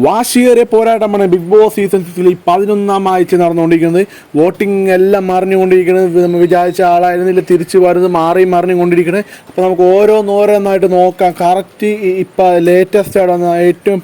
വാശിയേറിയ പോരാട്ടമാണ് big boss season 6 11ാം ആഴ്ച നടന്നുകൊണ്ടിരിക്കുന്നത്. വോട്ടിംഗ് എല്ലാം മറിഞ്ഞുകൊണ്ടിരിക്കുന്നത്. നമ്മൾ വിചാരിച്ച ആളായിരുന്നില്ല തിരിച്ചു വരുന്നത്, മറിഞ്ഞുകൊണ്ടിരിക്കുന്നത്. അപ്പോൾ നമുക്ക് ഓരോന്നായിട്ട് നോക്കാം. കറക്റ്റ് ഇപ്പോൾ ഏറ്റവും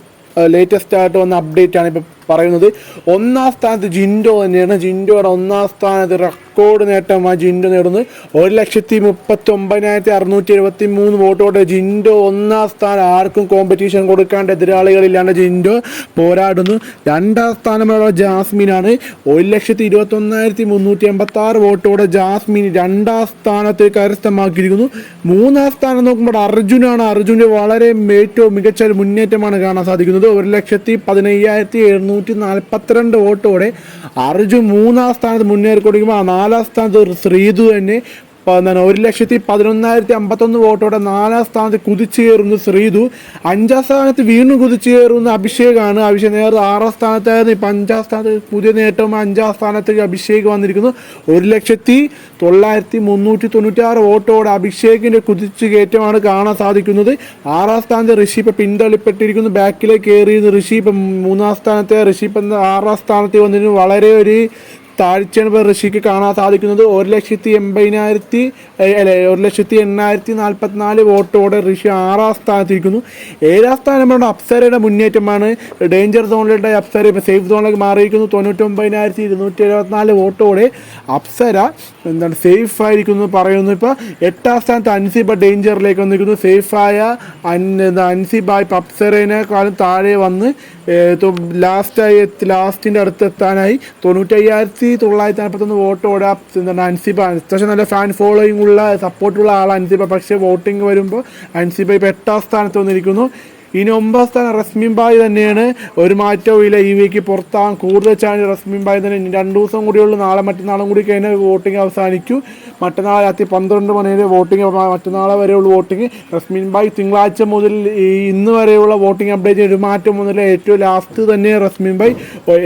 ലേറ്റസ്റ്റ് ആയിട്ട് വന്ന അപ്ഡേറ്റ് ആണ് ഇപ്പോൾ പറയുന്നത്. ഒന്നാം സ്ഥാനത്ത് ജിൻഡോ തന്നെയാണ്. ജിൻഡോയുടെ ഒന്നാം സ്ഥാനത്ത് റെക്കോർഡ് നേട്ടമായി ജിൻഡോ നേടുന്നത് 1,39,673 വോട്ടോടെ ജിൻഡോ ഒന്നാം സ്ഥാനം. ആർക്കും കോമ്പറ്റീഷൻ കൊടുക്കാണ്ട് എതിരാളികളില്ലാണ്ട് ജിൻഡോ പോരാടുന്നു. രണ്ടാം സ്ഥാനമുള്ള ജാസ്മിനാണ്. 1,21,386 വോട്ടോടെ ജാസ്മിൻ രണ്ടാം സ്ഥാനത്ത് കരസ്ഥമാക്കിയിരിക്കുന്നു. മൂന്നാം സ്ഥാനം നോക്കുമ്പോൾ അർജുനാണ്. അർജുൻ്റെ വളരെ ഏറ്റവും മികച്ച ഒരു മുന്നേറ്റമാണ് കാണാൻ സാധിക്കുന്നത്. 1,15,742 വോട്ടോടെ അർജുൻ മൂന്നാം സ്ഥാനത്ത് മുന്നേറിക്കൊടുക്കുമ്പോൾ നാലാം സ്ഥാനത്ത് ശ്രീതു തന്നെ 1,11,051 വോട്ടോടെ നാലാം സ്ഥാനത്ത് കുതിച്ചുകയറുന്നു ശ്രീതു. അഞ്ചാം സ്ഥാനത്ത് വീണ്ടും കുതിച്ചുകയറുന്ന അഭിഷേകാണ്. അഭിഷേക് നേരെ ആറാം സ്ഥാനത്തായിരുന്നു. ഇപ്പം അഞ്ചാം സ്ഥാനത്ത് പുതിയ നേട്ടം അഞ്ചാം സ്ഥാനത്തേക്ക് അഭിഷേക് വന്നിരിക്കുന്നു. 1,09,396 വോട്ടോടെ അഭിഷേകിൻ്റെ കുതിച്ചു കയറ്റമാണ് കാണാൻ സാധിക്കുന്നത്. ആറാം സ്ഥാനത്ത് ഋഷി ഇപ്പം പിന്തള്ളിപ്പെട്ടിരിക്കുന്നു. ബാക്കിലേക്ക് കയറിയിരുന്നു ഋഷി. ഇപ്പം മൂന്നാം സ്ഥാനത്തെ ഋഷി ഇപ്പം ആറാം സ്ഥാനത്ത് വന്നിരുന്നു. വളരെ ഒരു താഴ്ചയാണ് ഇപ്പോൾ ഋഷിക്ക് കാണാൻ സാധിക്കുന്നത്. 1,80,844 വോട്ടോടെ ഋഷി ആറാം സ്ഥാനത്തിരിക്കുന്നു. ഏഴാം സ്ഥാനമാണ് അപ്സരയുടെ മുന്നേറ്റമാണ്. ഡേഞ്ചർ സോണിലുള്ള അപ്സര ഇപ്പോൾ സേഫ് സോണിലേക്ക് മാറിയിരിക്കുന്നു. 99,274 വോട്ടോടെ അപ്സര സേഫ് ആയിരിക്കുന്നു പറയുന്നു. ഇപ്പോൾ എട്ടാം സ്ഥാനത്ത് അൻസിബ ഡേഞ്ചറിലേക്ക് വന്നിരിക്കുന്നു. സേഫായ അൻസിബ ഇപ്പോൾ അപ്സരേനേക്കാളും താഴെ വന്ന് ലാസ്റ്റിൻ്റെ അടുത്തെത്താനായി 95,941 വോട്ടോടെ അൻസിബ. അത്യാവശ്യം നല്ല ഫാൻ ഫോളോയിങ് ഉള്ള സപ്പോർട്ടുള്ള ആളാണ് അൻസിബ. പക്ഷേ വോട്ടിംഗ് വരുമ്പോൾ അൻസിബ ഇപ്പോൾ എട്ടാം സ്ഥാനത്ത് വന്നിരിക്കുന്നു. ഇനി 9ാം സ്ഥാനം റസ്മിൻ ബായ് തന്നെയാണ്. ഒരു മാറ്റവും ഇല്ല. ഈ വീക്ക് പുറത്താകാൻ കൂടുതൽ ചാൻസ് റസ്മിൻ ബായ് തന്നെ. 2 ദിവസം കൂടിയുള്ളൂ. നാളെ മറ്റന്നാളും കൂടി കഴിഞ്ഞാൽ വോട്ടിംഗ് അവസാനിക്കും. മറ്റന്നാൾ രാത്രി 12 മണി വരെ വോട്ടിംഗ്. മറ്റന്നാളെ വരെയുള്ള വോട്ടിംഗ്. റസ്മിൻ ബായ് തിങ്കളാഴ്ച മുതൽ ഇന്ന് വരെയുള്ള വോട്ടിംഗ് അപ്ഡേറ്റ് ഒരു മാറ്റം ഒന്നുമില്ല. ഏറ്റവും ലാസ്റ്റ് തന്നെ റസ്മിൻ ബായ്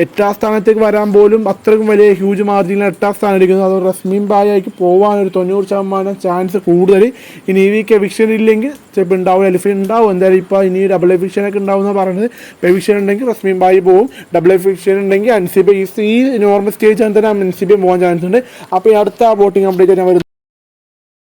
8ാം സ്ഥാനത്തേക്ക് വരാൻ പോലും അത്രയ്ക്കും വലിയ ഹ്യൂജ് മാർജിനിൽ 8ാം സ്ഥാനം ഇരിക്കുന്നത്. അത് റസ്മിൻ ബായ് ആയിക്ക് പോകാൻ ഒരു 90% ചാൻസ് കൂടുതൽ. ഇനി ഈ വീക്ക് എവിക്ഷൻ ഇല്ലെങ്കിൽ ചിലപ്പോൾ ഉണ്ടാവും, എലിഫൻ ഉണ്ടാവും. എന്തായാലും ഇപ്പോൾ ഇനി ഡബിൾ എവിക്ഷനൊക്കെ ഉണ്ടാവുമെന്ന് പറയുന്നത്. എവിക്ഷൻ ഉണ്ടെങ്കിൽ റസ്മിൻ ബായി പോവും. ഡബിൾ എവിക്ഷൻ ഉണ്ടെങ്കിൽ അൻസിബ ഈ നോർമൽ സ്റ്റേജ് തന്നെ അൻസിബ പോകാൻ ചാൻസ് ഉണ്ട്. അപ്പോൾ ഈ അടുത്ത വോട്ടിംഗ് അപ്ഡേറ്റ് ഞാൻ വരുന്നത്.